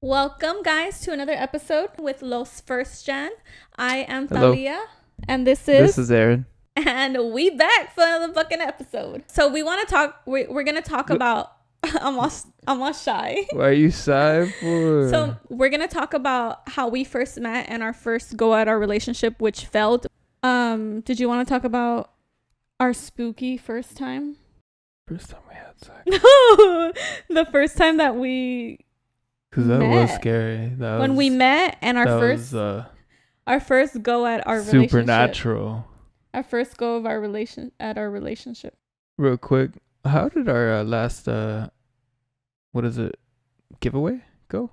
Welcome, guys, to another episode with Los First Gen. I am Hello. Thalia, and this is Aaron. and we back for another fucking episode. So we want to talk. We're gonna talk about. I'm all shy. Why are you shy for? So we're gonna talk about how we first met and our first go at our relationship, which failed. Did you want to talk about our spooky first time? First time we had sex. No, the first time that we. Because that was met. scary. When we met and our first go at our relationship. supernatural. Our first go of our relationship. Real quick, how did our last giveaway go?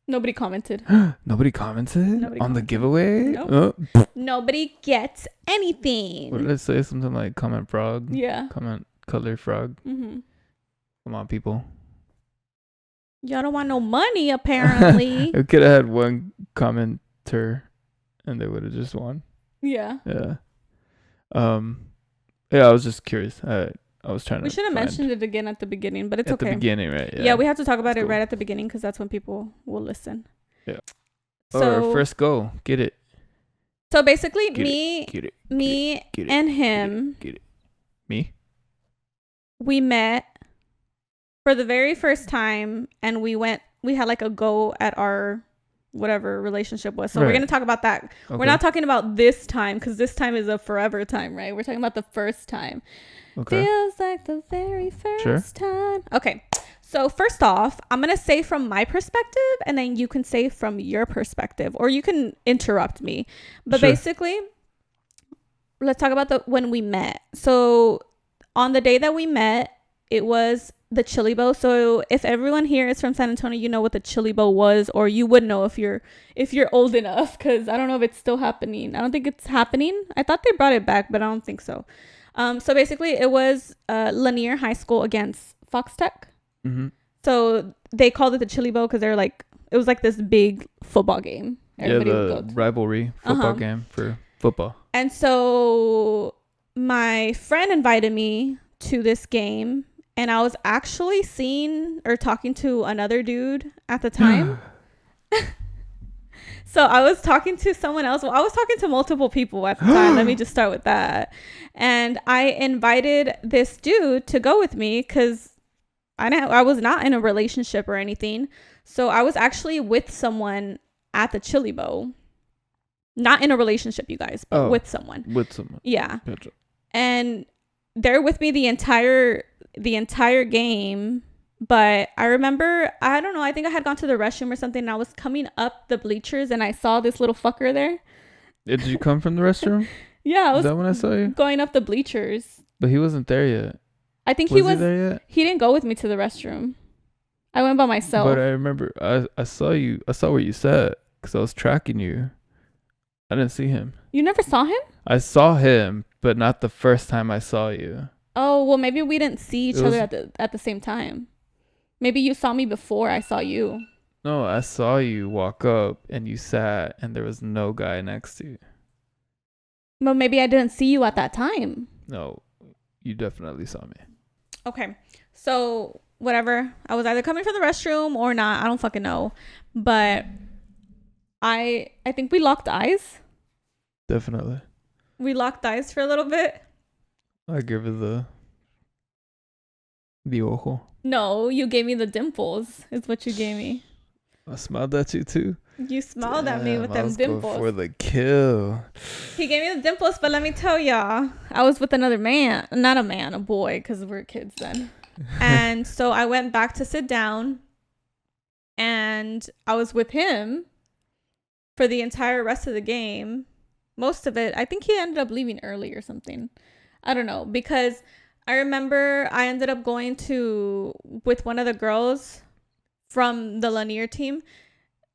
Nobody commented. Nobody commented Nobody on the commented. giveaway. Nope. Nobody gets anything. What did I say? Something like comment frog. Yeah. Comment color frog. Mm-hmm. Come on, people. Y'all don't want no money, apparently. We could have had one commenter, and they would have just won. Yeah. Yeah. Yeah, I was just curious. I was trying to. We should have mentioned it again at the beginning, but it's at okay. the beginning, right? Yeah, we have to talk about That's it cool. right at the beginning because that's when people will listen. Yeah. So Our first go. Get it. So basically, Get me Get it. Get it. and him, Get it. Me? we met for the very first time, and we had like a go at our whatever relationship was. So we're Right. going to talk about that. Okay. We're not talking about this time because this time is a forever time, right? We're talking about the first time. Okay. Feels like the very first time. Okay. So first off, I'm going to say from my perspective, and then you can say from your perspective, or you can interrupt me. But Sure. basically, let's talk about when we met. So on the day that we met, it was the Chili Bowl. So if everyone here is from San Antonio, you know what the Chili Bowl was, or you would know if you're old enough, because I don't know if it's still happening. I don't think it's happening. I thought they brought it back, but I don't think so. So basically, it was Lanier High School against Fox Tech. Mm-hmm. So they called it the Chili Bowl because it was like this big football game. Everybody would go The to. rivalry football game for football. And so my friend invited me to this game, and I was actually seeing or talking to another dude at the time. So I was talking to someone else. Well, I was talking to multiple people at the time. Let me just start with that. And I invited this dude to go with me because I was not in a relationship or anything. So I was actually with someone at the Chili Bowl. Not in a relationship, you guys, but with someone. With someone. Yeah. Gotcha. And they're with me the entire game. But I remember, I don't know, I think I had gone to the restroom or something, and I was coming up the bleachers and I saw this little fucker there. Did you come from the restroom? Yeah, I was Is that when I saw you? going up the bleachers. But he wasn't there yet. I think Was he there yet? He didn't go with me to the restroom. I went by myself. But I remember I saw you. I saw where you sat because I was tracking you. I didn't see him. You never saw him? I saw him, but not the first time I saw you. Oh, well, maybe we didn't see each other at the same time. Maybe you saw me before I saw you. No, I saw you walk up and you sat and there was no guy next to you. But maybe I didn't see you at that time. No, you definitely saw me. Okay. So, whatever. I was either coming from the restroom or not. I don't fucking know. But I think we locked eyes. Definitely. We locked eyes for a little bit. I give it the ojo. No, you gave me the dimples. Is what you gave me. I smiled at you too. You smiled at me with I them was going dimples. for the kill. He gave me the dimples, but let me tell y'all, I was with another man. Not a man, a boy, because we're kids then. And so I went back to sit down, and I was with him for the entire rest of the game. Most of it. I think he ended up leaving early or something. I don't know, because I remember I ended up going with one of the girls from the Lanier team.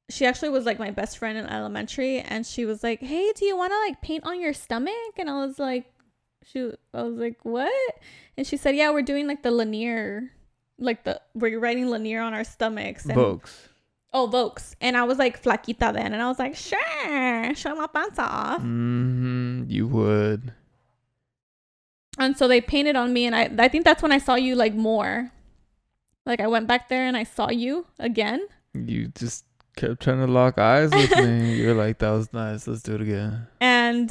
She actually was like my best friend in elementary, and she was like, "Hey, do you want to like paint on your stomach?" And I was like, "What?" And she said, "Yeah, we're doing like the Lanier, we're writing Lanier on our stomachs." And, Vokes. Oh, Vokes. And I was like flaquita then, and I was like, "Sure, show my pants off." You would. And so they painted on me, and I think that's when I saw you like more. Like I went back there and I saw you again. You just kept trying to lock eyes with me. You're like, that was nice. Let's do it again. And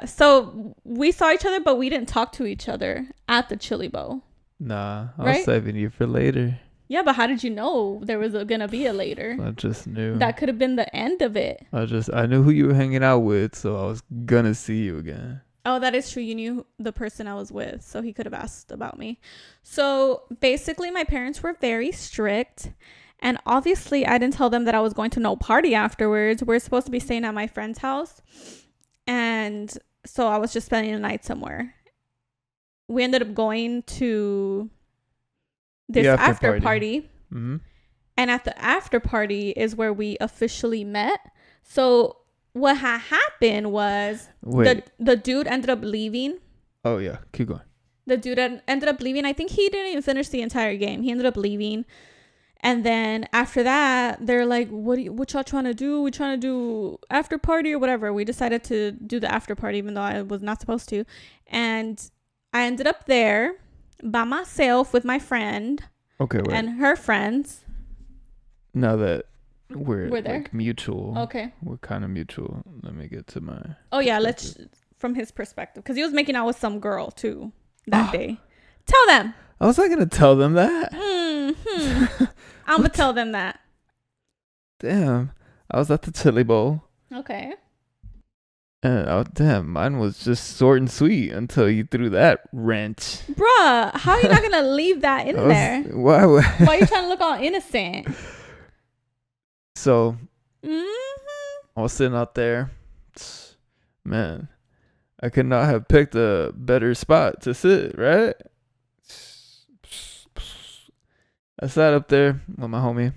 so we saw each other, but we didn't talk to each other at the Chili Bowl. Nah, I was Right? saving you for later. Yeah, but how did you know there was gonna be a later? I just knew. That could have been the end of it. I knew who you were hanging out with, so I was gonna see you again. Oh, that is true. You knew the person I was with, so he could have asked about me. So basically, my parents were very strict. And obviously, I didn't tell them that I was going to no party afterwards. We're supposed to be staying at my friend's house. And so I was just spending the night somewhere. We ended up going to this after party. Mm-hmm. And at the after party is where we officially met. So what had happened was the dude ended up leaving. Oh, yeah. Keep going. The dude ended up leaving. I think he didn't even finish the entire game. He ended up leaving. And then after that, they're like, what y'all trying to do? We trying to do after party or whatever. We decided to do the after party, even though I was not supposed to. And I ended up there by myself with my friend. Okay, wait. And her friends. Now that we're there? like mutual. Okay. We're kind of mutual. Let me get to my... Oh, yeah. Let's... From his perspective. Because he was making out with some girl, too, that day. Tell them. I was not going to tell them that. I'm going to tell them that. Damn. I was at the Chili Bowl. Okay. And damn, mine was just short and sweet until you threw that wrench. Bruh, how are you not going to leave that in there? Why are you trying to look all innocent? So, Mm-hmm. I was sitting out there. Man, I could not have picked a better spot to sit, right? I sat up there with my homie.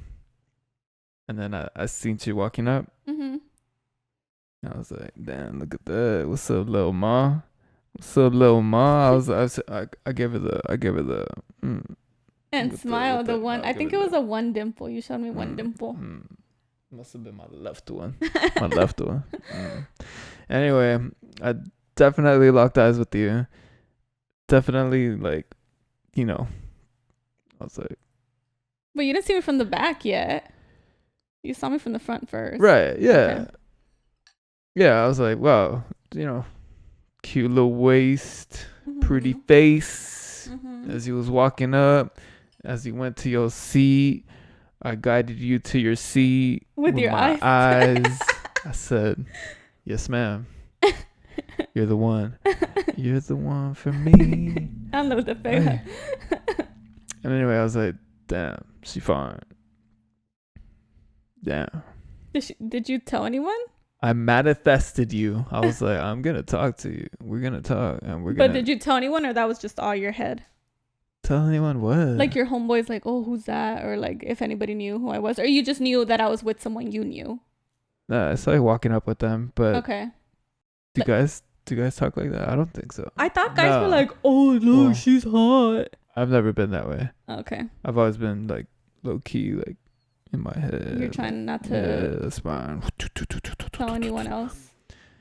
And then I seen you walking up. Mm-hmm. I was like, damn, look at that. What's up, little ma? What's up, little ma? I gave her the And smile, the one. I think it was a one dimple. You showed me one dimple. Must have been my left one. My left one. Anyway, I definitely locked eyes with you. Definitely, like, I was like. But you didn't see me from the back yet. You saw me from the front first. Right, yeah. Okay. Yeah, I was like, wow, cute little waist, pretty face. As you was walking up, as you went to your seat, I guided you to your seat with your my eyes. I said, yes, ma'am. You're the one. You're the one for me. I don't know what the fuck. And anyway, I was like, damn, she fine. Damn. Did you tell anyone? I manifested you. I was like, I'm going to talk to you. We're going to talk. And we're But did you tell anyone, or that was just all your head? Tell anyone what? Like your homeboys, like, oh, who's that? Or like if anybody knew who I was. Or you just knew that I was with someone you knew? Nah, it's like walking up with them. But okay. Do you guys talk like that? I don't think so. I thought guys were like, oh, look, she's hot. I've never been that way. Okay. I've always been like low key, like in my head. You're trying not to yeah, that's fine. Tell anyone else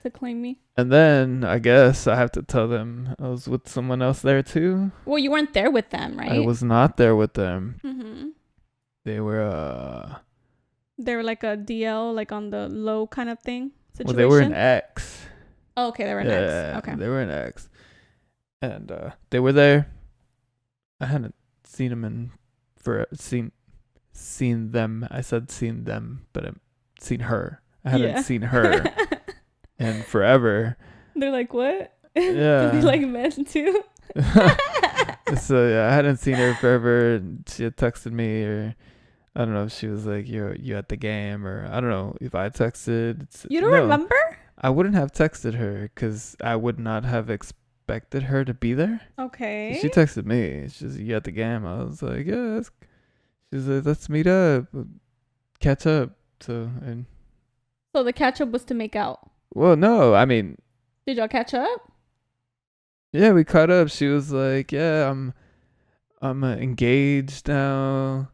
to claim me. And then I guess I have to tell them I was with someone else there too. Well, you weren't there with them, right? I was not there with them. Mm-hmm. They were like a DL, like on the low kind of thing situation. Well, they were an X. Oh, okay, they were an X. Okay. They were an X. And they were there. I hadn't seen them seen them. I said seen them, but I've seen her. I hadn't seen her in forever. They're like, what? Yeah. Do they like men too? So yeah, I hadn't seen her forever. She had texted me, or I don't know if she was like, you at the game, or I don't know if I texted. You don't remember? I wouldn't have texted her because I would not have expected her to be there. Okay. So she texted me. She's you at the game. I was like, yeah. She's like, let's meet up, catch up. So the catch up was to make out. Well, no, I mean. Did y'all catch up? Yeah, we caught up. She was like, yeah, I'm engaged now.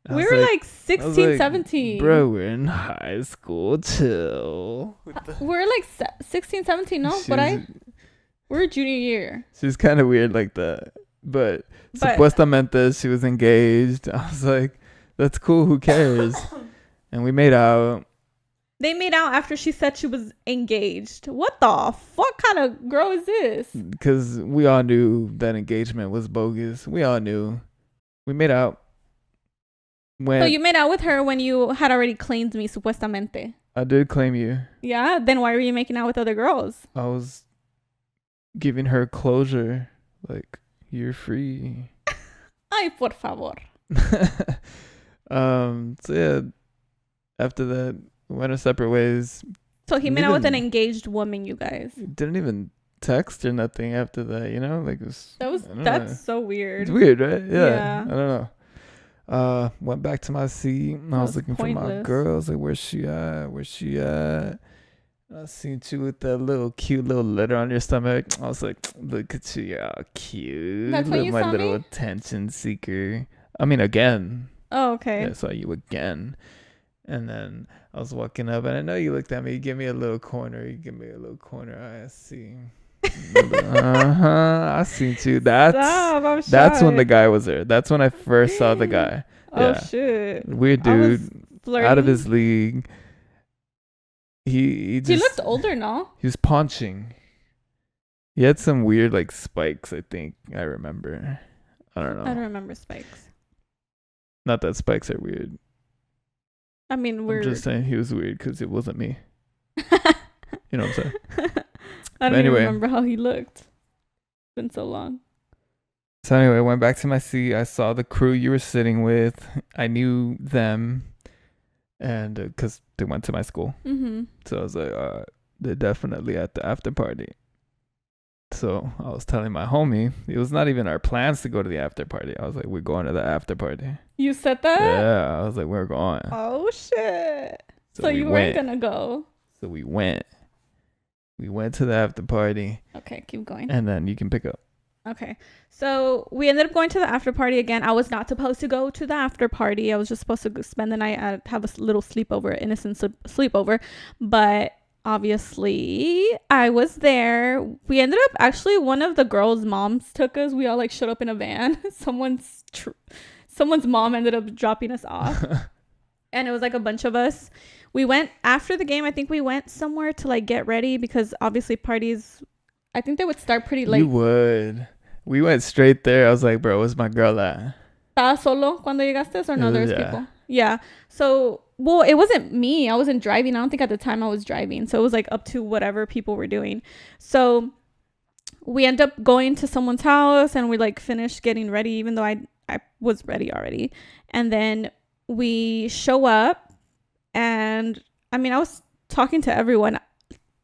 We were like 16, 17. Bro, we're in high school. Chill. We're like 16, 17, no? We're junior year. She's kind of weird like that. But supuestamente she was engaged. I was like, that's cool. Who cares? and we made out. They made out after she said she was engaged. What the fuck kind of girl is this? Because we all knew that engagement was bogus. We all knew. We made out. So you made out with her when you had already claimed me, supuestamente. I did claim you. Yeah? Then why were you making out with other girls? I was giving her closure. Like, you're free. Ay, por favor. So yeah, after that, we went our separate ways. So he made out with an engaged woman, you guys. Didn't even text or nothing after that, you know? Like, that's so weird. It's weird, right? Yeah. I don't know. Went back to my seat. I was looking for my girl. I was like, where's she at? I seen you with that cute little letter on your stomach. I was like, look at you, y'all cute. That's when you my saw little me? attention seeker. I mean, again. Oh, okay. Yeah, I saw you again. And then I was walking up, and I know you looked at me. You give me a little corner. I see. I seen you. That's when the guy was there. That's when I first saw the guy. Oh shit! Weird dude, out of his league. He looked older, no? He was punching. He had some weird like spikes. I think I remember. I don't know. I don't remember spikes. Not that spikes are weird. I mean, I'm just saying he was weird because it wasn't me. You know what I'm saying? I don't even remember how he looked. It's been so long. So anyway, I went back to my seat. I saw the crew you were sitting with. I knew them, and because they went to my school. Mm-hmm. So I was like, they're definitely at the after party. So I was telling my homie, it was not even our plans to go to the after party. I was like, we're going to the after party. You said that? Yeah, I was like, we're going. Oh shit! So you weren't gonna go? So we went. We went to the after party. Okay, keep going. And then you can pick up. Okay. So we ended up going to the after party again. I was not supposed to go to the after party. I was just supposed to spend the night have a little sleepover, innocent sleepover. But obviously I was there. We ended up actually, one of the girls' moms took us. We all like showed up in a van. Someone's mom ended up dropping us off. And it was like a bunch of us. We went after the game. I think we went somewhere to like get ready because obviously parties, I think they would start pretty late. You would. We went straight there. I was like, bro, where's my girl at? ¿Estaba solo cuando llegaste or no? There's people. Yeah. So, well, it wasn't me. I wasn't driving. I don't think at the time I was driving. So it was like up to whatever people were doing. So we end up going to someone's house and we like finished getting ready, even though I was ready already. And then we show up. And I mean, I was talking to everyone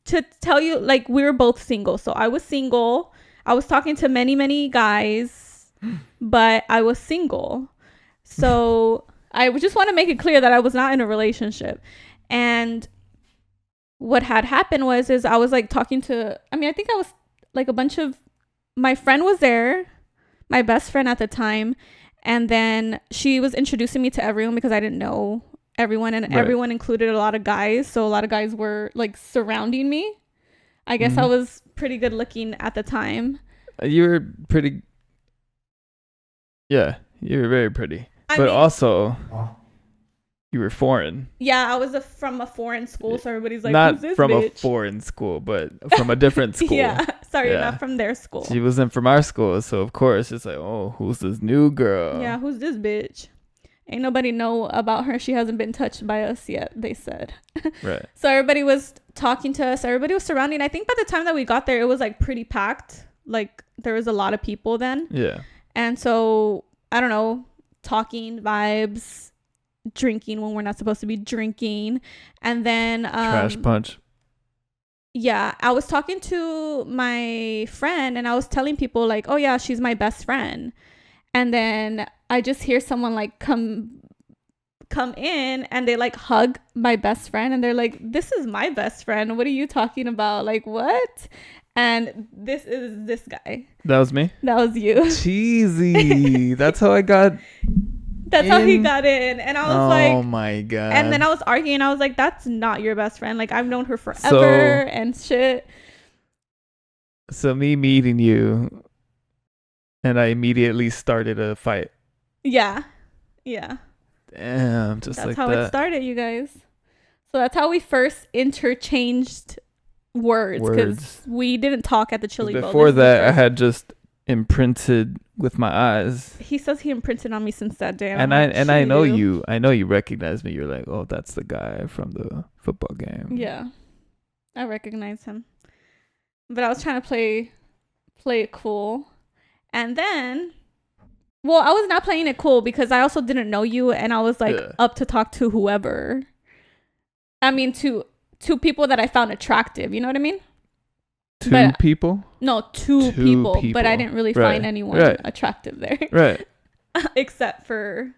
to tell you, like, we were both single. So I was single. I was talking to many, many guys, but I was single. So I just want to make it clear that I was not in a relationship. And what had happened is I was like talking to, I mean, I think I was like my friend was there, my best friend at the time. And then she was introducing me to everyone because I didn't know everyone, and everyone included a lot of guys. So a lot of guys were like surrounding me. I guess I was pretty good looking at the time. You were pretty. Yeah, you were very pretty. But also, you were foreign. Yeah, I was from a foreign school, so everybody's like, not who's this from bitch? A foreign school, but from a different school. Not from their school. She wasn't from our school, so of course it's like, oh, who's this new girl? Yeah, who's this bitch? Ain't nobody know about her. She hasn't been touched by us yet, they said. Right. So everybody was talking to us. Everybody was surrounding. I think by the time that we got there, it was like pretty packed. Like there was a lot of people then. Yeah. And so, I don't know, talking, vibes, drinking when we're not supposed to be drinking. And then... trash punch. Yeah. I was talking to my friend and I was telling people like, oh yeah, she's my best friend. And then I just hear someone like come in and they like hug my best friend and they're like, this is my best friend. What are you talking about? Like, what? And this is this guy. That was me? That was you. Cheesy. That's how I got how he got in. And I was like, oh my God. And then I was arguing. I was like, that's not your best friend. Like, I've known her forever and shit. So me meeting you and I immediately started a fight. Yeah. Yeah. Damn, just That's like how that. it started, you guys. So that's how we first interchanged words, because we didn't talk at the Chili Bowl. Before that, I had just imprinted with my eyes. He says he imprinted on me since that day. And I know you. I know you recognize me. You're like, oh, that's the guy from the football game. Yeah, I recognize him. But I was trying to play it cool, and then, well, I was not playing it cool because I also didn't know you, and I was like up to talk to whoever. I mean, to people that I found attractive. You know what I mean? Two people? No, two people. But I didn't really find anyone attractive there. Right. Except for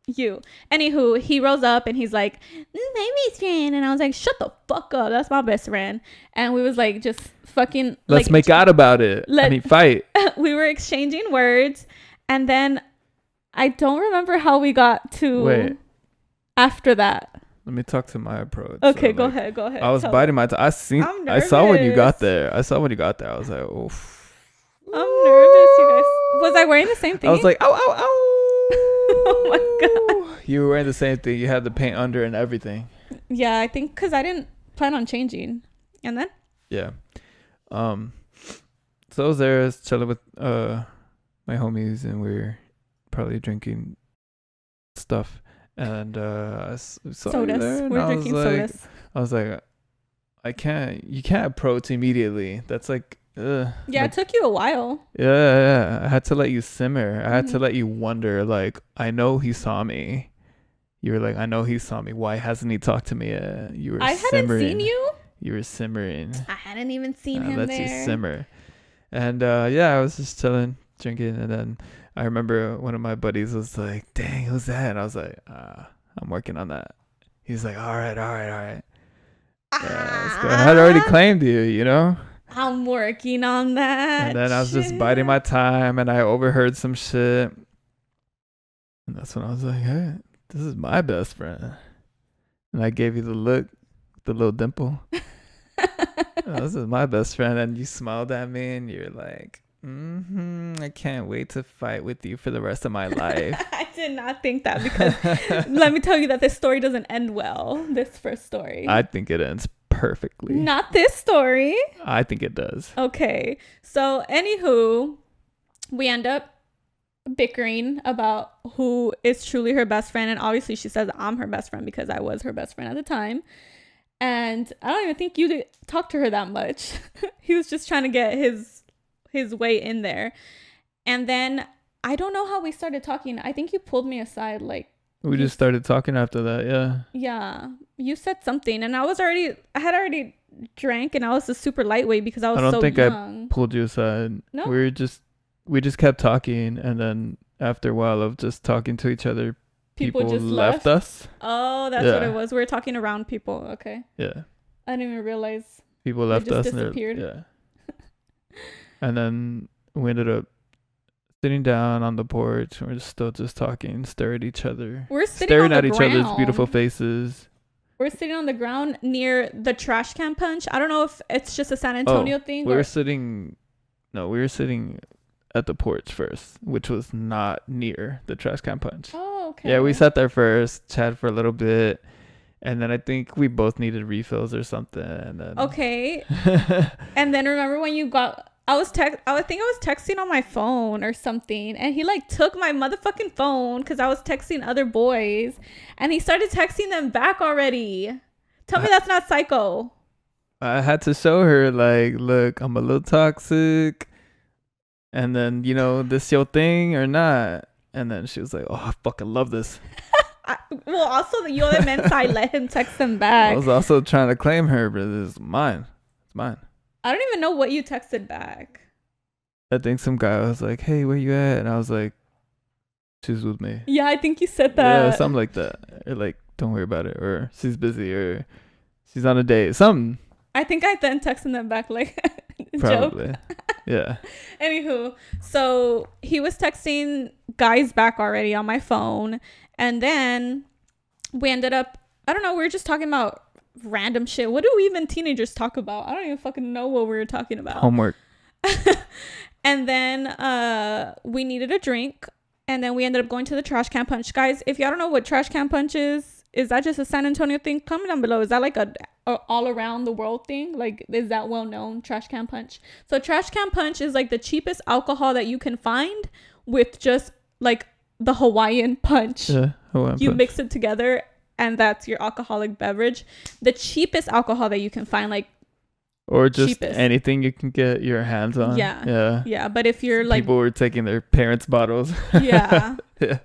you. Anywho, he rose up and he's like, my best friend. And I was like, shut the fuck up. That's my best friend. And we was like, just fucking. Let's make out about it. Fight. We were exchanging words. And then I don't remember how we got to after that. Let me talk to my approach. Okay, go ahead. I was biting my tongue. I saw when you got there. I was like, oof. I'm nervous, you guys. Was I wearing the same thing? I was like, ow, ow, ow. Oh my God. You were wearing the same thing. You had the paint under and everything. Yeah, I think because I didn't plan on changing. And then? Yeah. So I was there, I was chilling with my homies, and we were probably drinking stuff. And sodas. We're drinking sodas. I was like, you can't approach immediately. That's like, yeah, it took you a while. Yeah. I had to let you simmer. I had to let you wonder, like, I know he saw me. You were like, I know he saw me. Why hasn't he talked to me yet? You were I hadn't seen you? You were simmering. I hadn't even seen him there. I let you simmer. And I was just chilling, drinking, and then I remember one of my buddies was like, dang, who's that? And I was like, I'm working on that. He's like, all right. Yeah, I had already claimed you, you know? I'm working on that. And then I was just biding my time, and I overheard some shit. And that's when I was like, hey, this is my best friend. And I gave you the look, the little dimple. This is my best friend. And you smiled at me, and you're like, I can't wait to fight with you for the rest of my life. I did not think that, because let me tell you that this story doesn't end well. This first story. I think it ends perfectly. Not this story. I think it does. Okay. So, anywho, we end up bickering about who is truly her best friend. And obviously she says I'm her best friend because I was her best friend at the time. And I don't even think you talked to her that much. He was just trying to get his way in there. And then I don't know how we started talking. I think you pulled me aside, like we just started talking after that. Yeah, you said something, and I had already drank, and I was a super lightweight because I was so young. I don't think I pulled you aside. No, we just kept talking, and then after a while of just talking to each other, people just left us. Oh, that's what it was. We were talking around people. Okay. Yeah. I didn't even realize people left us. Disappeared. Yeah. And then we ended up sitting down on the porch. We're still just talking, staring at each other. We're staring at each other's beautiful faces. We're sitting on the ground near the trash can punch. I don't know if it's just a San Antonio thing. We were sitting at the porch first, which was not near the trash can punch. Oh, okay. Yeah, we sat there first, chatted for a little bit, and then I think we both needed refills or something. And then okay. And then remember when you got... I think I was texting on my phone or something, and he like took my motherfucking phone because I was texting other boys, and he started texting them back already. Tell me that's not psycho. I had to show her, like, look, I'm a little toxic, and then, this your thing or not? And then she was like, oh, I fucking love this. Well, also the other men's side let him text them back. I was also trying to claim her, but it's mine. It's mine. I don't even know what you texted back. I think some guy was like, hey, where you at? And I was like, she's with me. Yeah, I think you said that. Yeah, something like that. Or like, don't worry about it. Or she's busy. Or she's on a date. Something. I think I then texted them back like, probably. Joke. Yeah. Anywho, so he was texting guys back already on my phone. And then we ended up, I don't know, we were just talking about random shit. What do even teenagers talk about? I don't even fucking know what we were talking about. Homework. And then we needed a drink, And then we ended up going to the trash can punch. Guys, if y'all don't know what trash can punch is that just a San Antonio thing? Comment down below. Is that like a all around the world thing? Like, is that well known, trash can punch? So trash can punch is like the cheapest alcohol that you can find with just like the Hawaiian punch. Yeah, Hawaiian you punch. mix it together and that's your alcoholic beverage. The cheapest alcohol that you can find, like, or just cheapest. Anything you can get your hands on. Yeah, but if you're like, people were taking their parents' bottles. yeah. Yeah.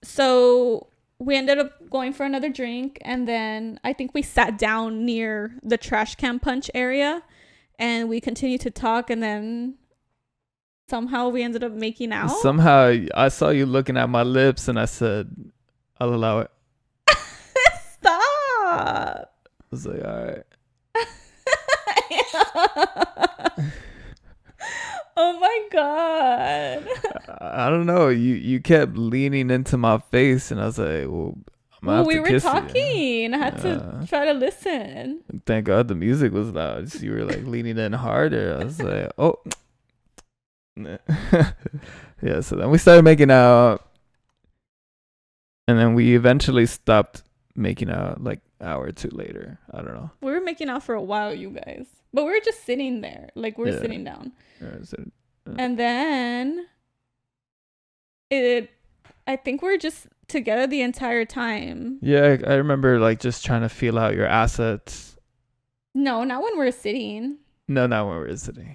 So we ended up going for another drink, and then I think we sat down near the trash can punch area, and we continued to talk, and then somehow we ended up making out. Somehow I saw you looking at my lips, and I said, "I'll allow it." Stop. I was like, all right. Oh my god. I don't know. You kept leaning into my face, and I was like, well, we were talking. I had to try to listen. Thank God the music was loud. So you were like leaning in harder. I was like, oh. Yeah, so then we started making out, and then we eventually stopped making out like an hour or two later. I don't know. We were making out for a while, you guys, but we were just sitting there, like we were sitting down. And then I think we're just together the entire time. Yeah, I remember like just trying to feel out your assets. No, not when we're sitting. No, not when we're sitting.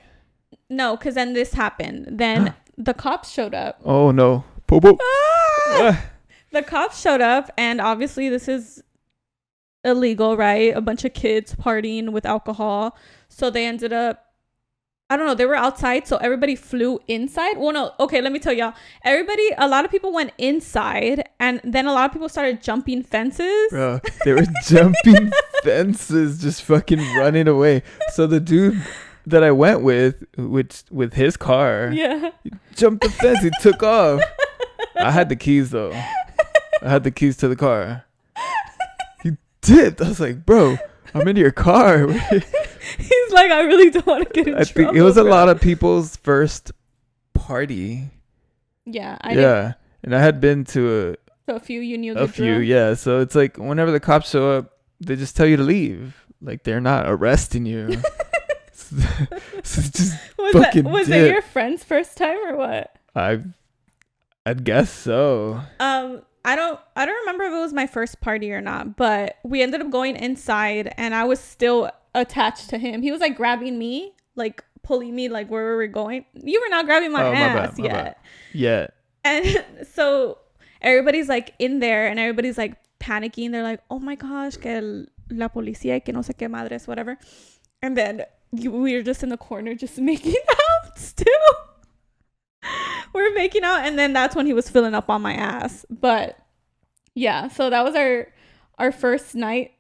No, because then this happened. Then the cops showed up. Oh no. Popo. The cops showed up, and obviously this is illegal, right? A bunch of kids partying with alcohol. So they ended up, I don't know, they were outside, so everybody flew inside. Well, no, okay, let me tell y'all. A lot of people went inside, and then a lot of people started jumping fences. Bro, they were jumping fences, just fucking running away. So the dude that I went with his car, he jumped the fence, he took off. I had the keys though. I had the keys to the car. He dipped. I was like, bro, I'm in your car. He's like, I really don't want to get in trouble. I think it was a lot of people's first party. Yeah. And I had been to a few. You knew a few, yeah. So it's like whenever the cops show up, they just tell you to leave. Like they're not arresting you. So just was it your friend's first time or what? I'd guess so. I don't remember if it was my first party or not, but we ended up going inside, and I was still attached to him. He was like grabbing me, like pulling me, like where we were going. You were not grabbing my ass yet. Yeah. And so everybody's like in there, and everybody's like panicking. They're like, "Oh my gosh, que la policía, que no sé qué madres, whatever." And then we were just in the corner, just making out still. We're making out, and then that's when he was filling up on my ass. But yeah, so that was our first night.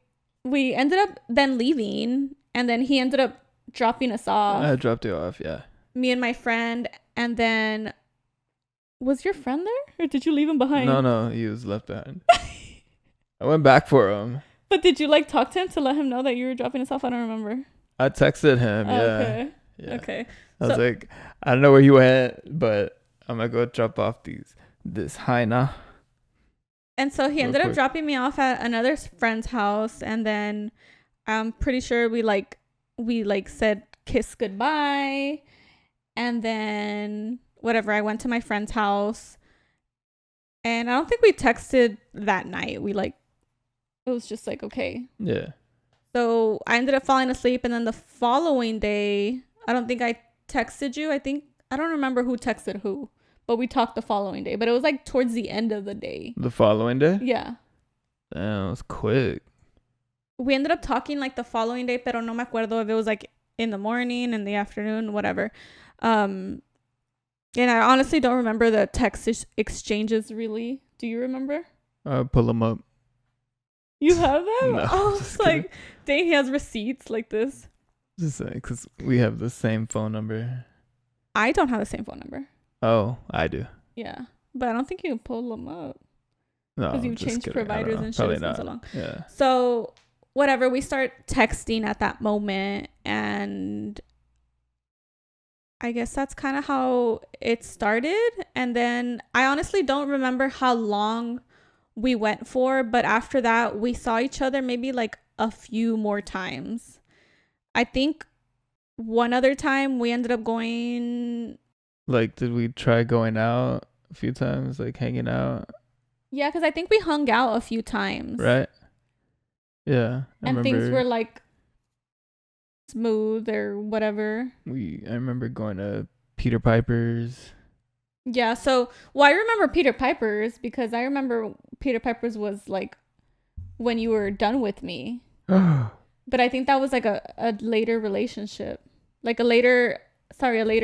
We ended up then leaving, and then he ended up dropping us off. I dropped you off, yeah. Me and my friend, and then was your friend there, or did you leave him behind? No, he was left behind. I went back for him. But did you like talk to him to let him know that you were dropping us off? I don't remember. I texted him, yeah. Okay. Yeah. Okay. I was like, I don't know where he went, but I'm gonna go drop off this hyena. And so he ended up dropping me off at another friend's house, and then I'm pretty sure we said kiss goodbye, and then whatever, I went to my friend's house, and I don't think we texted that night. It was just like, okay. Yeah. So I ended up falling asleep, and then the following day, I don't think I texted you. I don't remember who texted who, but we talked the following day. But it was like towards the end of the day. The following day? Yeah. Damn, it was quick. We ended up talking like the following day, pero no me acuerdo if it was like in the morning, in the afternoon, whatever. And I honestly don't remember the text exchanges really. Do you remember? I'll pull them up. You have them? No, I was like, dang, he has receipts like this. Just saying, because we have the same phone number. I don't have the same phone number. Oh, I do. Yeah, but I don't think you can pull them up. No, because you've changed providers and shit. Probably It's not. been so long. Yeah. So whatever, we start texting at that moment, and I guess that's kind of how it started. And then I honestly don't remember how long we went for, but after that, we saw each other maybe like a few more times. I think one other time we ended up going. Like, did we try going out a few times, like hanging out? Yeah, because I think we hung out a few times. Right? Yeah. And things were like smooth or whatever. I remember going to Peter Piper's. Yeah, so I remember Peter Piper's because I remember Peter Piper's was like when you were done with me. But I think that was like a later relationship. Like a later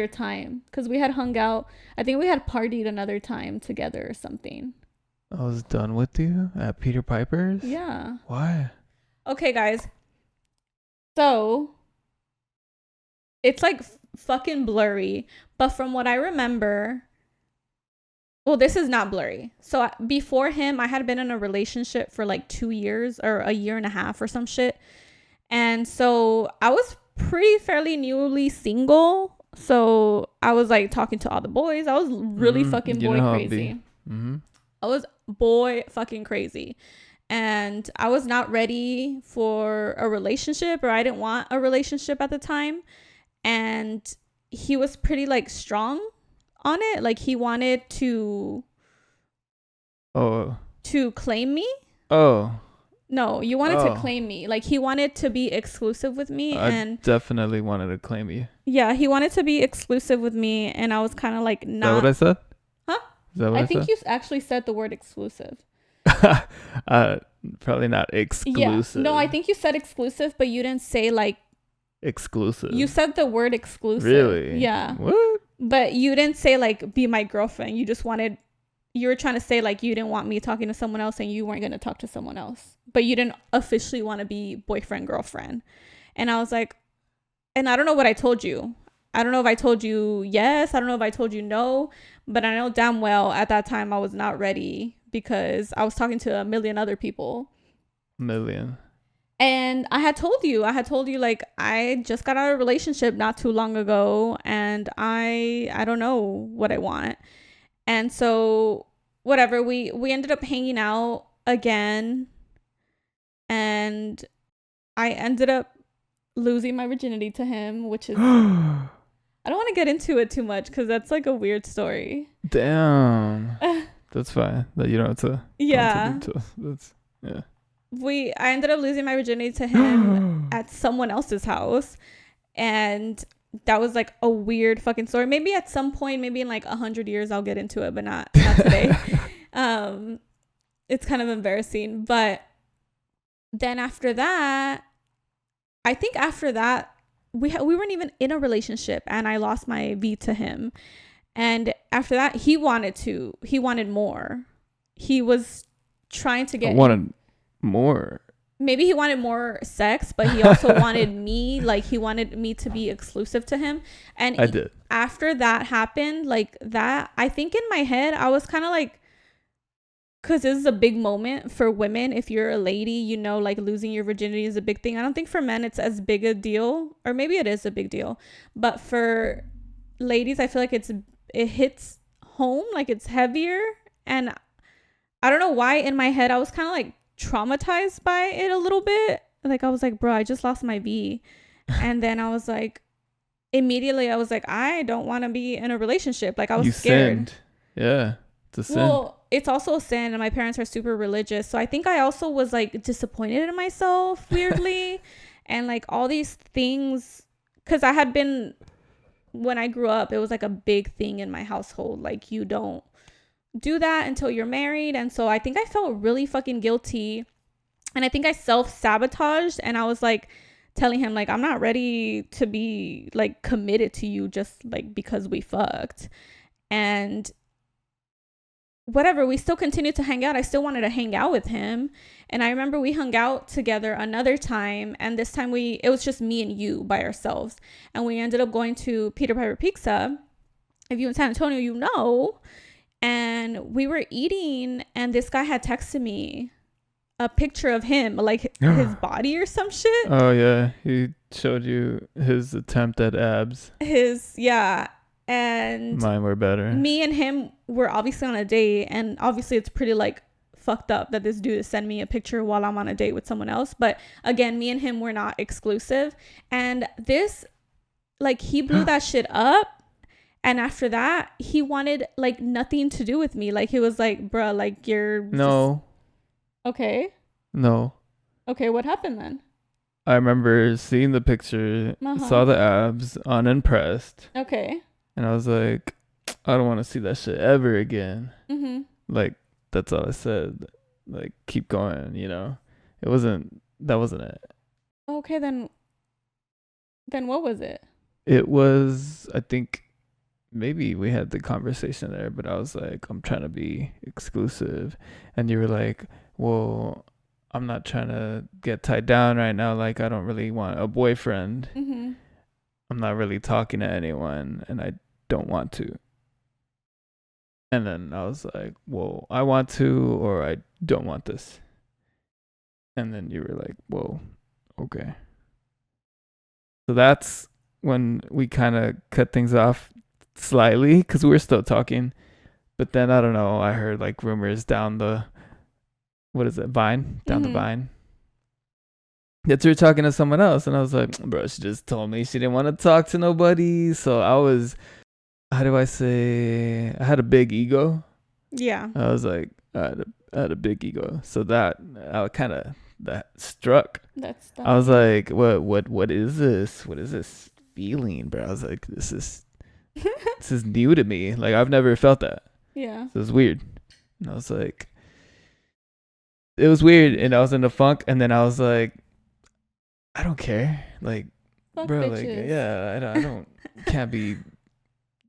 time. Because we had hung out. I think we had partied another time together or something. I was done with you at Peter Piper's? Yeah. Why? Okay, guys. So it's like fucking blurry. But from what I remember, well, this is not blurry. So before him, I had been in a relationship for like 2 years or a year and a half or some shit. And so I was fairly newly single. So I was like talking to all the boys. I was really fucking boy crazy. I was boy fucking crazy. And I was not ready for a relationship, or I didn't want a relationship at the time. And he was pretty like strong on it. Like he wanted to claim me. No, you wanted to claim me. Like he wanted to be exclusive with me. And definitely wanted to claim you. Yeah, he wanted to be exclusive with me, and I was kind of like not. Is that what I said? Huh? Is that what I think said? you actually said the word exclusive. Probably not exclusive. Yeah. No, I think you said exclusive, but you didn't say like exclusive. You said the word exclusive. Really? Yeah. What? But you didn't say like be my girlfriend. You were trying to say like you didn't want me talking to someone else and you weren't going to talk to someone else. But you didn't officially want to be boyfriend, girlfriend. And I was like, and I don't know what I told you. I don't know if I told you yes. I don't know if I told you no. But I know damn well at that time I was not ready because I was talking to a million other people. And I had told you like I just got out of a relationship not too long ago and I don't know what I want. And so whatever, we ended up hanging out again, and I ended up losing my virginity to him, which is I don't want to get into it too much because that's like a weird story. Damn. That's fine. That you don't have to. Yeah. That's yeah. I ended up losing my virginity to him at someone else's house, and that was like a weird fucking story. Maybe at some point, maybe in like 100 years, I'll get into it, but not today. It's kind of embarrassing. But then after that, I think after that, we weren't even in a relationship, and I lost my V to him. And after that, he wanted more. He was trying to get. Wanted more. Maybe he wanted more sex, but he also wanted me. Like he wanted me to be exclusive to him. And I did. After that happened, like that, I think in my head, I was kind of like, because this is a big moment for women. If you're a lady, you know, like losing your virginity is a big thing. I don't think for men it's as big a deal, or maybe it is a big deal. But for ladies, I feel like it hits home, like it's heavier. And I don't know why in my head, I was kind of like traumatized by it a little bit. Like I was like, bro, I just lost my V. And then I was like, immediately I was like, I don't want to be in a relationship. Like I was scared. Sinned. Yeah, it's a sin. Well, it's also a sin, and my parents are super religious, so I think I also was like disappointed in myself weirdly. And like all these things, because I had been, when I grew up, it was like a big thing in my household, like you don't do that until you're married. And so I think I felt really fucking guilty, and I think I self-sabotaged, and I was like telling him like I'm not ready to be like committed to you just like because we fucked. And whatever, we still continued to hang out. I still wanted to hang out with him. And I remember we hung out together another time, and this time it was just me and you by ourselves, and we ended up going to Peter Piper Pizza. If you're in San Antonio, you know. And we were eating, and this guy had texted me a picture of him, like his body or some shit. Oh yeah, he showed you his attempt at abs. And mine were better. Me and him were obviously on a date, and obviously it's pretty like fucked up that this dude is sending me a picture while I'm on a date with someone else. But again, me and him were not exclusive, and this, like, he blew that shit up. And after that, he wanted like nothing to do with me. Like, he was like, bruh, like, you're no just... Okay, no okay, what happened then? I remember seeing the picture, saw the abs, unimpressed. Okay. And I was like, I don't want to see that shit ever again. Mm-hmm. Like, that's all I said. Like, keep going, you know? That wasn't it. Okay, then what was it? It was, I think, maybe we had the conversation there, but I was like, I'm trying to be exclusive. And you were like, well, I'm not trying to get tied down right now. Like, I don't really want a boyfriend. Mm-hmm. I'm not really talking to anyone, and I don't want to. And then I was like, well, I want to, or I don't want this. And then you were like, whoa, okay. So that's when we kind of cut things off slightly, because we were still talking. But then, I don't know, I heard like rumors down the, what is it, Vine? Down the Vine. That you were talking to someone else. And I was like, bro, she just told me she didn't want to talk to nobody. So I was, how do I say, I had a big ego. Yeah. I was like, I had a big ego. So that struck. I was like, what is this? What is this feeling, bro? I was like, this is new to me. Like, I've never felt that. Yeah. So it was weird. And I was like, it was weird. And I was in the funk. And then I was like, I don't care. Like, fuck bro, bitches. like, yeah, I don't, can't be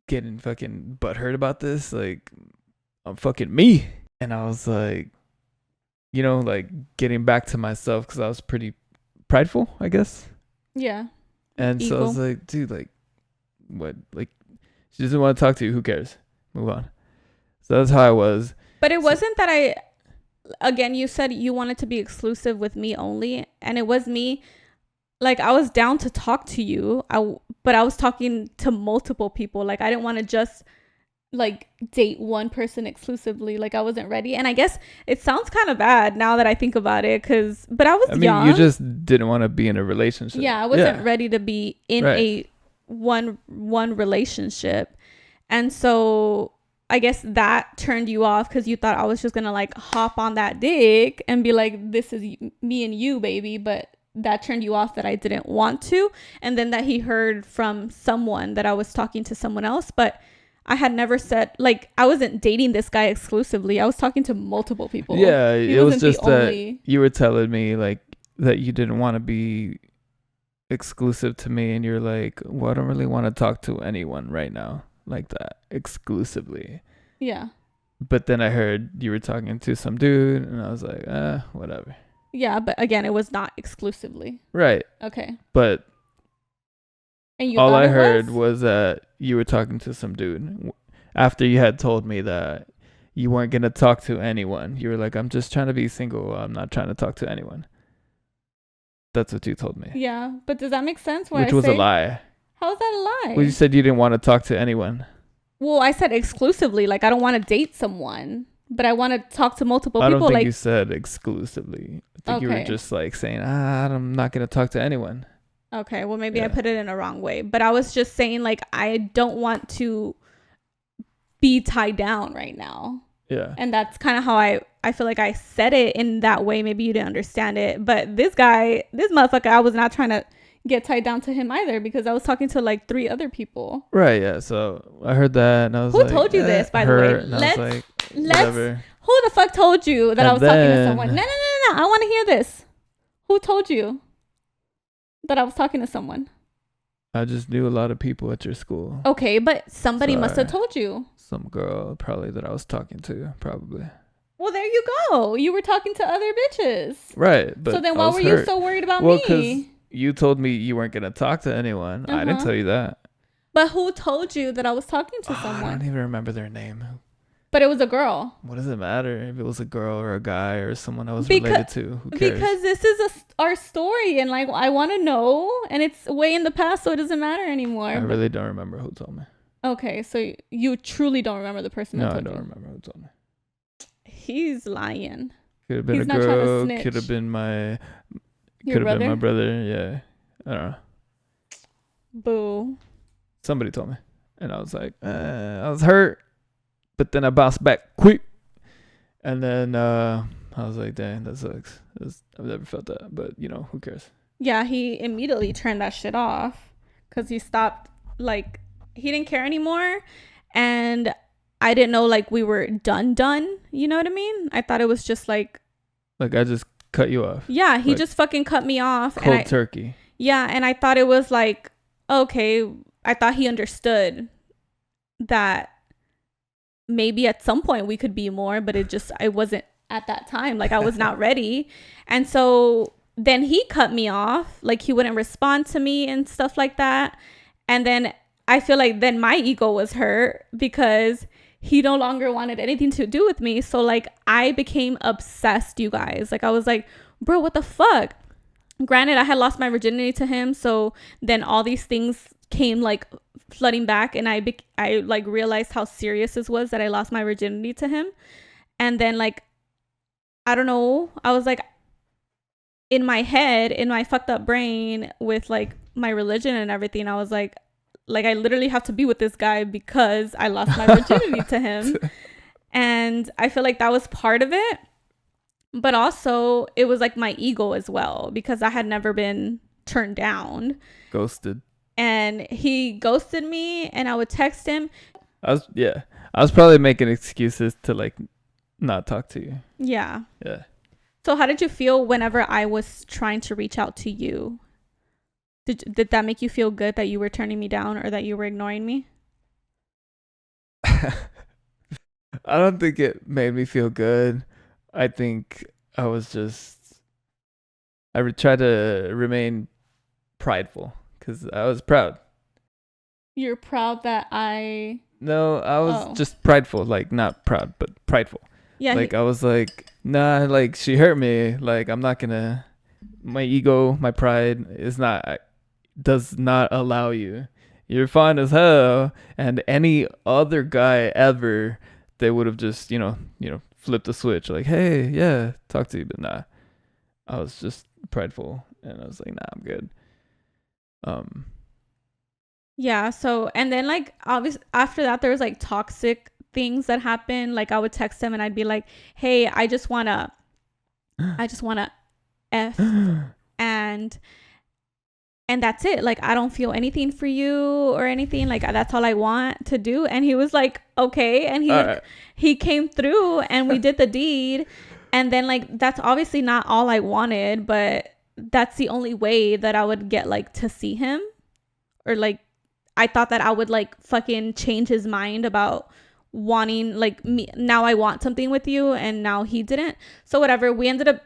getting fucking butthurt about this. Like, I'm fucking me. And I was like, you know, like, getting back to myself, because I was pretty prideful, I guess. Yeah. And so I was like, dude, like, what? Like, she doesn't want to talk to you. Who cares? Move on. So that's how I was. But it wasn't that again, you said you wanted to be exclusive with me only. And it was me. Like, I was down to talk to you. But I was talking to multiple people. Like, I didn't want to just like date one person exclusively. Like, I wasn't ready. And I guess it sounds kind of bad now that I think about it, but I was young. You just didn't want to be in a relationship. Yeah, I wasn't ready to be in a one relationship. And so I guess that turned you off, because you thought I was just gonna like hop on that dick and be like, this is me and you, baby. But that turned you off, that I didn't want to. And then that he heard from someone that I was talking to someone else. But I had never said, like, I wasn't dating this guy exclusively. I was talking to multiple people. Yeah, it was just that you were telling me like that you didn't want to be exclusive to me, and you're like, well, I don't really want to talk to anyone right now like that exclusively. Yeah. But then I heard you were talking to some dude, and I was like, whatever. Yeah, but again, it was not exclusively. Right. Okay. But and all I heard was that you were talking to some dude after you had told me that you weren't going to talk to anyone. You were like, I'm just trying to be single. I'm not trying to talk to anyone. That's what you told me. Yeah, but does that make sense? Which was a lie. How is that a lie? Well, you said you didn't want to talk to anyone. Well, I said exclusively. Like, I don't want to date someone, but I want to talk to multiple people. I don't think like, you said exclusively. I think you were just like saying, I'm not going to talk to anyone. Okay, well, maybe I put it in a wrong way. But I was just saying, like, I don't want to be tied down right now. Yeah. And that's kind of how I feel like I said it in that way. Maybe you didn't understand it. But this motherfucker, I was not trying to get tied down to him either, because I was talking to like 3 other people. Right, yeah. So I heard that, and I was like, who told you this, by the way? Whatever. Who the fuck told you that I was talking to someone? No. I want to hear this. Who told you that I was talking to someone? I just knew a lot of people at your school. Okay, but somebody must have told you. Some girl probably that I was talking to, probably. Well, there you go. You were talking to other bitches. Right. But so then why were you so worried about me? Because you told me you weren't going to talk to anyone. I didn't tell you that. But who told you that I was talking to someone? I don't even remember their name. But it was a girl. What does it matter if it was a girl or a guy or someone I was related to? Who cares? Because this is our story, and like I want to know, and it's way in the past, so it doesn't matter anymore. I really don't remember who told me. Okay, so you truly don't remember the person? No, I don't remember who told me. He's lying. Could have been He's a not trying to girl. snitch. Could have been my. Your Could have brother? been my brother. Yeah, I don't know. Boo. Somebody told me, and I was like, I was hurt, but then I bounced back quick, and then I was like, dang, that sucks. I've never felt that, but who cares? Yeah, he immediately turned that shit off because he stopped, like, he didn't care anymore, and I didn't know, like, we were done, you know what I mean? I thought it was just like I just cut you off. Yeah, he like, just fucking cut me off. Cold turkey. Yeah, and I thought it was like, okay, I thought he understood that maybe at some point we could be more, but I wasn't at that time. Like, I was not ready. And so then he cut me off. Like, he wouldn't respond to me and stuff like that. And then I feel like then my ego was hurt because he no longer wanted anything to do with me. So like I became obsessed, you guys. Like I was like, bro, what the fuck? Granted, I had lost my virginity to him. So then all these things came like flooding back, and I like realized how serious this was, that I lost my virginity to him. And then like, I don't know, I was like, in my head, in my fucked up brain with like my religion and everything, I was like I literally have to be with this guy because I lost my virginity to him. And I feel like that was part of it. But also it was like my ego as well, because I had never been turned down. Ghosted. And he ghosted me, and I would text him. I was probably making excuses to like not talk to you. Yeah. Yeah. So how did you feel whenever I was trying to reach out to you? Did that make you feel good that you were turning me down or that you were ignoring me? I don't think it made me feel good. I think I was tried to remain prideful because I was proud. You're proud that No, I was just prideful, like not proud, but prideful. Yeah. Like I was like, nah, like she hurt me. Like I'm not gonna, my ego, my pride does not allow you. You're fine as hell. And any other guy ever, they would have just, flipped the switch. Like, hey, yeah, talk to you. But nah, I was just prideful. And I was like, nah, I'm good. Yeah. So, and then like, obviously after that, there was like toxic things that happened. Like I would text him and I'd be like, hey, I just want to F and that's it. Like, I don't feel anything for you or anything. Like, that's all I want to do. And he was like, okay. And he came through and we did the deed. And then like, that's obviously not all I wanted, but that's the only way that I would get like to see him. Or like, I thought that I would like fucking change his mind about wanting like me. Now I want something with you, and now he didn't. So whatever, we ended up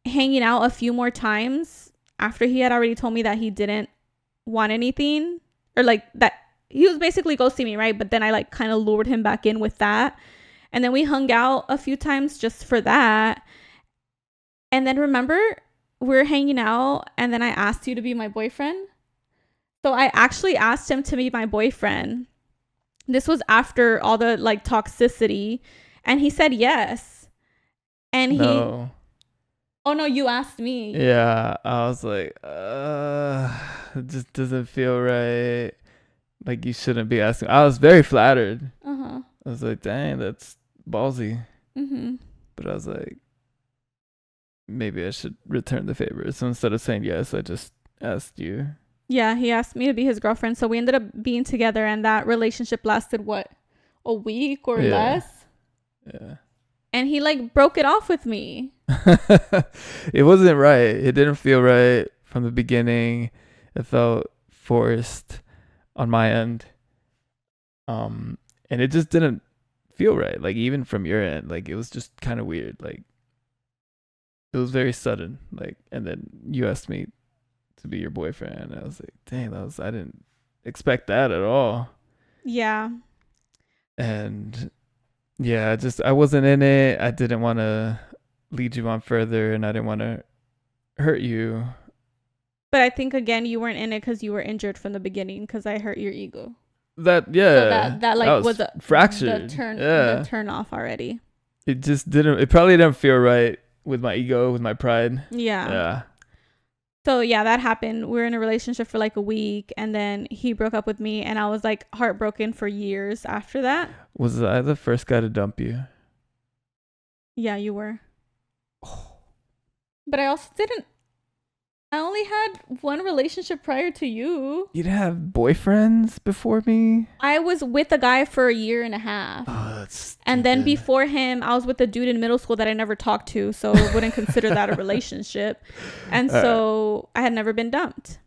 hanging out a few more times after he had already told me that he didn't want anything, or like that he was basically ghosting me, right? But then I like kind of lured him back in with that. And then we hung out a few times just for that. And then remember, we were hanging out and then I asked you to be my boyfriend. So I actually asked him to be my boyfriend. This was after all the like toxicity, and he said yes. And oh no, you asked me. Yeah, I was like, it just doesn't feel right. Like you shouldn't be asking. I was very flattered. I was like, dang, that's ballsy. But I was like, maybe I should return the favor. So instead of saying yes, I just asked you. Yeah, he asked me to be his girlfriend. So we ended up being together, and that relationship lasted what, a week or less? Yeah. And he like broke it off with me. It wasn't right. It didn't feel right from the beginning. It felt forced on my end. And it just didn't feel right. Like even from your end, like it was just kind of weird. Like it was very sudden. Like, and then you asked me to be your boyfriend. And I was like, dang, I didn't expect that at all. Yeah. And Yeah, I wasn't in it. I didn't want to lead you on further, and I didn't want to hurt you. But I think again you weren't in it because you were injured from the beginning because I hurt your ego. That So that like was fractured. the turn off already. It just didn't. It probably didn't feel right with my ego, with my pride. Yeah. Yeah. So yeah, that happened. We were in a relationship for like a week, and then he broke up with me, and I was like heartbroken for years after that. Was I the first guy to dump you? Yeah, you were. But I also didn't. I only had one relationship prior to you. You didn't have boyfriends before me? I was with a guy for a year and a half. Oh, that's stupid. And then before him, I was with a dude in middle school that I never talked to, so I wouldn't consider that a relationship. And so I had never been dumped.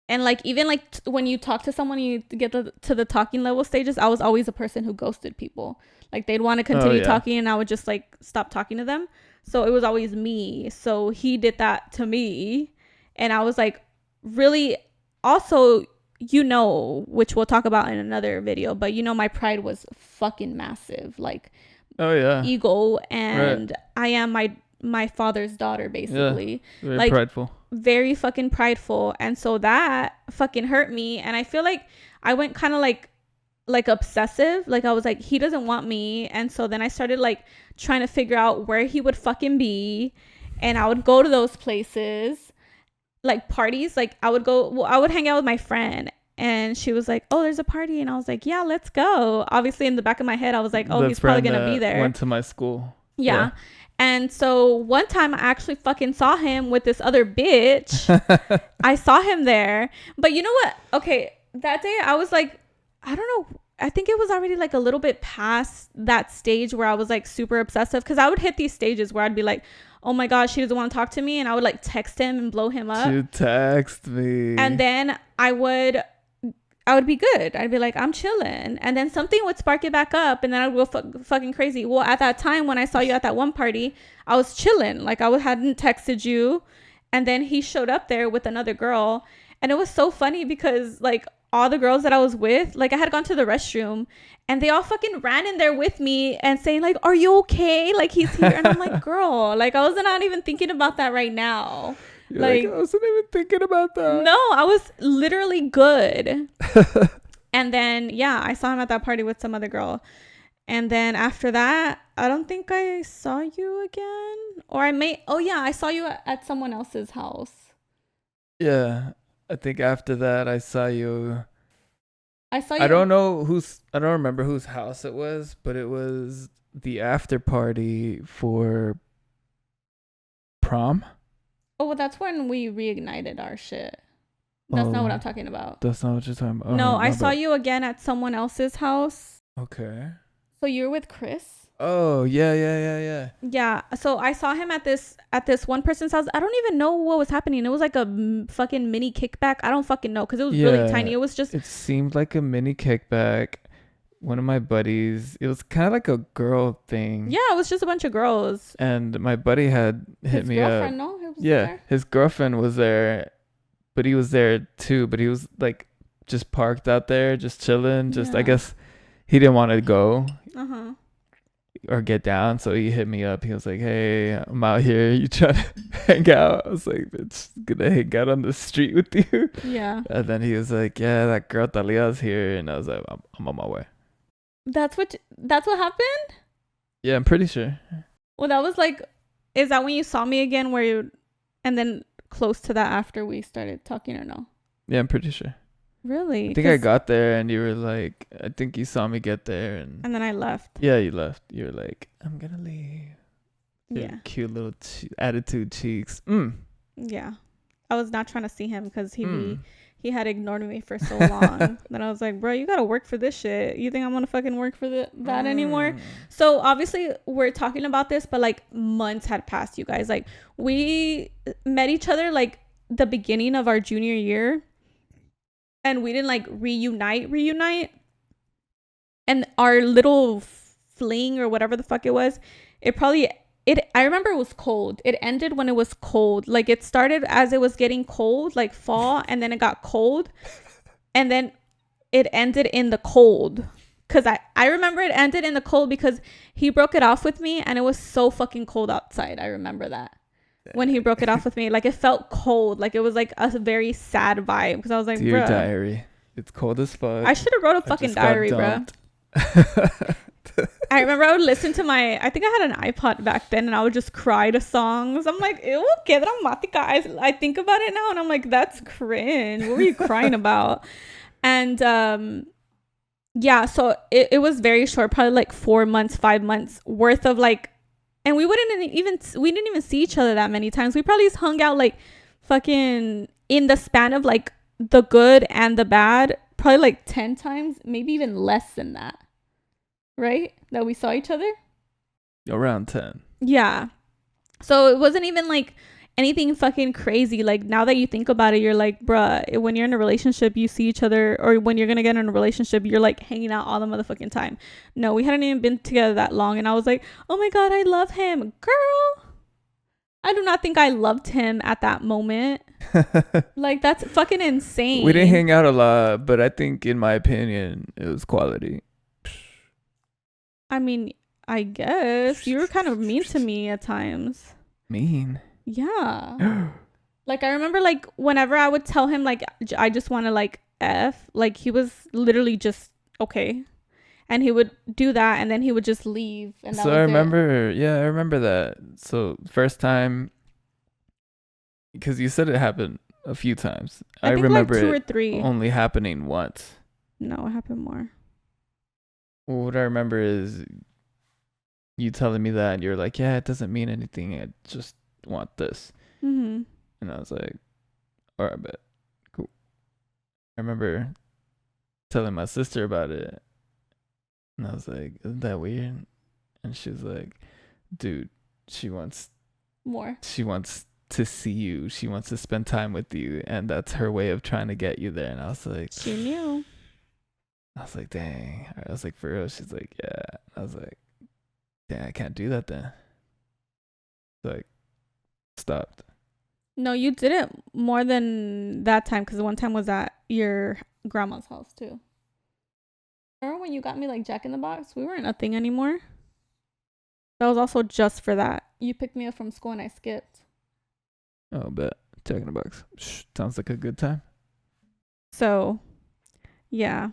And like even like when you talk to someone, you get to the talking level stages, I was always a person who ghosted people. Like they'd want to continue talking, and I would just like stop talking to them. So it was always me. So he did that to me. And I was like, really, also, which we'll talk about in another video, but my pride was fucking massive. Like, ego. And right. I am my father's daughter, basically. Yeah, very prideful. Very fucking prideful. And so that fucking hurt me. And I feel like I went kind of like obsessive. Like I was like, he doesn't want me. And so then I started like trying to figure out where he would fucking be. And I would go to those places. Like parties, like I would hang out with my friend, and she was like, oh, there's a party, and I was like, yeah, let's go. Obviously in the back of my head I was like, oh, he's probably gonna be there. Went to my school. Yeah. And so one time I actually fucking saw him with this other bitch. I saw him there, but you know what, okay, that day I was like, I don't know, I think it was already like a little bit past that stage where I was like super obsessive, because I would hit these stages where I'd be like, oh my gosh, she doesn't want to talk to me, and I would like text him and blow him up. You text me. And then I would be good. I'd be like, I'm chilling, and then something would spark it back up, and then I would go fucking crazy. Well, at that time when I saw you at that one party, I was chilling, like I hadn't texted you, and then he showed up there with another girl, and it was so funny because like all the girls that I was with, like I had gone to the restroom, and they all fucking ran in there with me and saying like, are you okay? Like he's here. And I'm like, girl, like I was not even thinking about that right now. You're like, I wasn't even thinking about that. No, I was literally good. And then, yeah, I saw him at that party with some other girl. And then after that, I don't think I saw you again. Or I saw you at someone else's house. Yeah. I think after that I saw you. I don't remember whose house it was, but it was the after party for prom. Oh, well, that's when we reignited our shit. That's not what I'm talking about. That's not what you're talking about. No, I saw you again at someone else's house. Okay. So you were with Chris? Oh, yeah. Yeah, so I saw him at this one person's house. I don't even know what was happening. It was like a fucking mini kickback. I don't fucking know, because it was really tiny. It seemed like a mini kickback. One of my buddies, it was kind of like a girl thing. Yeah, it was just a bunch of girls. And my buddy had hit me up. His girlfriend, no? Yeah, his girlfriend was there, but he was there too. But he was like just parked out there, just chilling. I guess he didn't want to go. Or get down, so he hit me up. He was like, hey, I'm out here, you trying to hang out? I was like, bitch, gonna hang out on the street with you? Yeah. And then he was like, yeah, that girl Thalia's here. And I was like, I'm on my way. That's what happened? Yeah, I'm pretty sure. Well, that was like, is that when you saw me again, and then close to that after we started talking, or no? Yeah, I'm pretty sure. Really? I think I got there and you were like, I think you saw me get there. And then I left. Yeah, you left. You were like, I'm going to leave. Yeah. Cute little attitude cheeks. Yeah. I was not trying to see him because he had ignored me for so long. Then I was like, bro, you got to work for this shit. You think I'm going to fucking work for that anymore? So obviously we're talking about this, but like months had passed, you guys. Like we met each other like the beginning of our junior year. And we didn't like reunite. And our little fling or whatever the fuck it was, I remember it was cold. It ended when it was cold. Like it started as it was getting cold, like fall, and then it got cold. And then it ended in the cold. because I remember it ended in the cold because he broke it off with me and it was so fucking cold outside. I remember that. When he broke it off with me, like it felt cold, like it was like a very sad vibe because I was like, Dear bruh, diary, it's cold as fuck. I should have wrote a fucking diary, bruh. I remember I would listen to I think I had an iPod back then, and I would just cry to songs. I'm like, ew, que dramática. I think about it now and I'm like, that's cringe. What were you crying about? And yeah, so it was very short, probably like 4 months, 5 months worth of like, and we didn't even see each other that many times. We probably just hung out like fucking in the span of like the good and the bad, probably like 10 times, maybe even less than that. Right? That we saw each other? Around 10. Yeah. So it wasn't even like anything fucking crazy. Like now that you think about it, you're like, bruh, when you're in a relationship, you see each other, or when you're gonna get in a relationship, you're like hanging out all the motherfucking time. No, we hadn't even been together that long, and I was like, oh my god, I love him. Girl, I do not think I loved him at that moment. Like that's fucking insane. We didn't hang out a lot, but I think in my opinion it was quality. I mean, I guess you were kind of mean to me at times. Mean? Yeah. Like I remember like whenever I would tell him like I just want to like F, like he was literally just okay. And he would do that and then he would just leave. And so I remember that. So first time, because you said it happened a few times. I remember like 2 or it 3. only happening once. No, it happened more. What I remember is you telling me that, and you're like, yeah, it doesn't mean anything. I just want this. Mm-hmm. And I was like, all right, bet. Cool. I remember telling my sister about it. And I was like, isn't that weird? And she was like, dude, she wants more. She wants to see you. She wants to spend time with you. And that's her way of trying to get you there. And I was like, she knew. I was like, dang. I was like, for real? She's like, yeah. I was like, dang, I can't do that then. Like, stopped. No, you did it more than that time, because one time was at your grandma's house too. Remember when you got me like Jack in the Box? We weren't a thing anymore. That was also just for that. You picked me up from school and I skipped. Oh, bet. Jack in the Box. Sounds like a good time. So, yeah.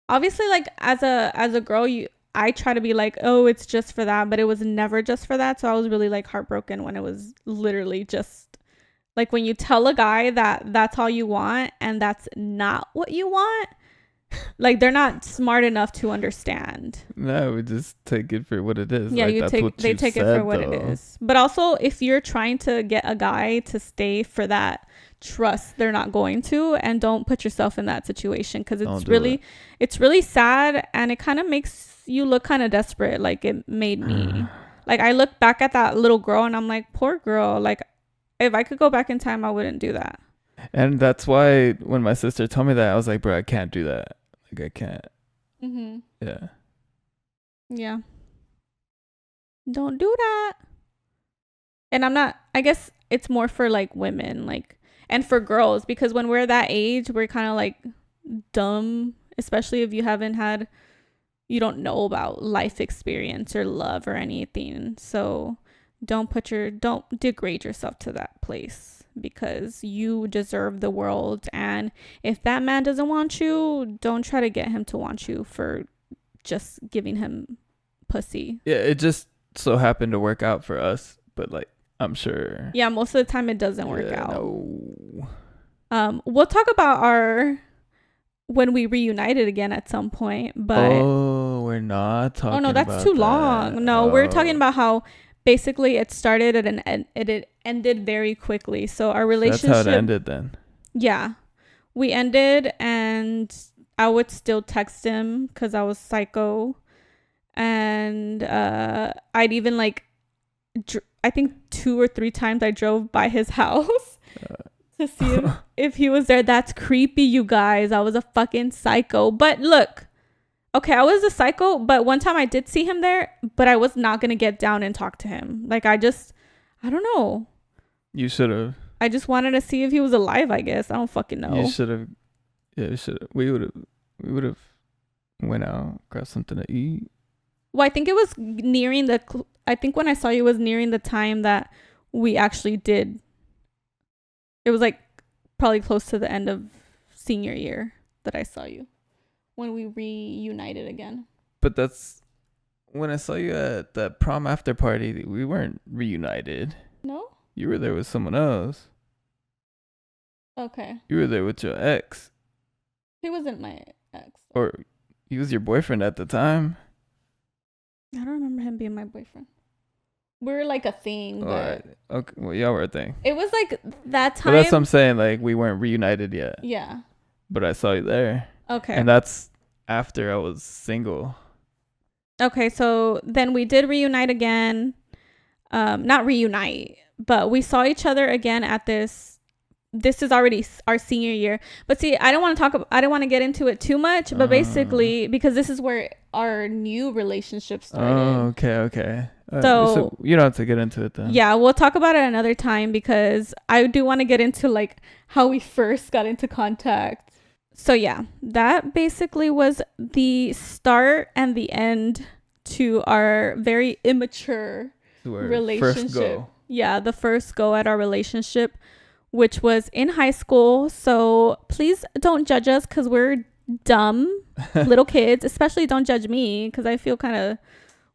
Obviously, like as a girl, I try to be like, oh, it's just for that, but it was never just for that. So I was really like heartbroken when it was literally just like when you tell a guy that that's all you want and that's not what you want. Like they're not smart enough to understand. No, we just take it for what it is. Yeah, like, they take it for what it is. But also, if you're trying to get a guy to stay for that, trust they're not going to, and don't put yourself in that situation, because it's really sad, and it kind of makes you look kind of desperate. Like it made me. Like I look back at that little girl and I'm like, poor girl. Like if I could go back in time, I wouldn't do that. And that's why when my sister told me that, I was like, bro, I can't do that. Like, I can't. Mm-hmm. Yeah. Yeah. Don't do that. And I guess it's more for like women, like, and for girls, because when we're that age, we're kind of like dumb, especially if you don't know about life experience or love or anything. So don't degrade yourself to that place, because you deserve the world. And if that man doesn't want you, don't try to get him to want you for just giving him pussy. Yeah, it just so happened to work out for us, but like I'm sure. Yeah, most of the time it doesn't work out. No. We'll talk about when we reunited again at some point, but we're not talking. Oh no, that's too long. No, we're talking about how basically it started and it ended very quickly. So our relationship. That's how it ended then. Yeah, we ended, and I would still text him because I was psycho, and I'd even like, I think 2 or 3 times I drove by his house to see if he was there. That's creepy, you guys. I was a fucking psycho. But look, okay, I was a psycho, but one time I did see him there, but I was not going to get down and talk to him. Like, I don't know. You should have. I just wanted to see if he was alive, I guess. I don't fucking know. You should have. Yeah, you should have. We would have Went out, got something to eat. Well, I think it was nearing I think when I saw you was nearing the time that we actually did. It was like probably close to the end of senior year that I saw you when we reunited again. But that's when I saw you at that prom after party. We weren't reunited. No? You were there with someone else. Okay. You were there with your ex. He wasn't my ex. Or he was your boyfriend at the time. I don't remember him being my boyfriend. We were like a thing. But Alright. Okay. Well, y'all were a thing. it was like that time. But that's what I'm saying. Like, we weren't reunited yet. Yeah. But I saw you there. Okay. And that's after I was single. Okay, so then we did reunite again. Not reunite, but we saw each other again at this is already our senior year. But see, I don't want to get into it too much, but basically because this is where our new relationship started. Oh, okay. So you don't have to get into it then. Yeah, we'll talk about it another time because I do want to get into like how we first got into contact. So yeah, that basically was the start and the end to our very immature relationship. First go. Yeah, the first go at our relationship, which was in high school. So please don't judge us because we're dumb little kids. Especially don't judge me because I feel kind of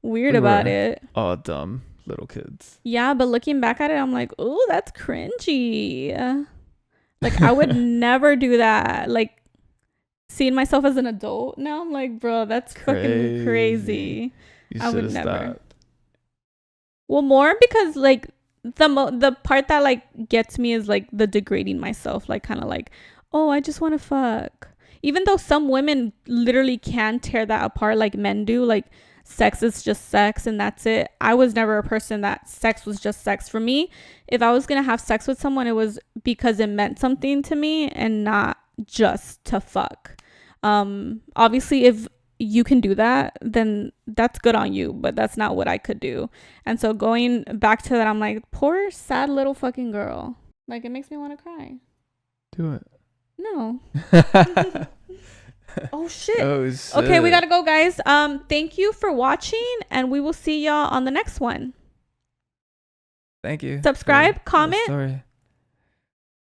weird about it. Oh, dumb little kids. Yeah, but looking back at it, I'm like, oh, that's cringy. Like, I would never do that. Like, seeing myself as an adult now, I'm like, bro, that's fucking crazy. You I would never. Stopped. Well, more because like the part that like gets me is like the degrading myself, like kind of like, oh, I just want to fuck. Even though some women literally can tear that apart like men do, like sex is just sex and that's it. I was never a person that sex was just sex. For me, if I was gonna have sex with someone, it was because it meant something to me and not just to fuck. Obviously if you can do that, then that's good on you, but that's not what I could do. And so going back to that, I'm like, poor sad little fucking girl. Like, it makes me want to cry. Do it. No. Oh shit. shit. Okay, we gotta go, guys. Thank you for watching and we will see y'all on the next one. Thank you. Subscribe, comment. Story.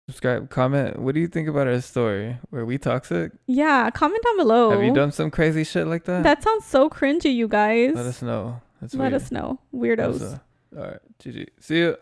Subscribe, comment. What do you think about our story? Were we toxic? Yeah, comment down below. Have you done some crazy shit like that? That sounds so cringy, you guys. Let us know. Let us know. Weirdos. All right. GG. See you.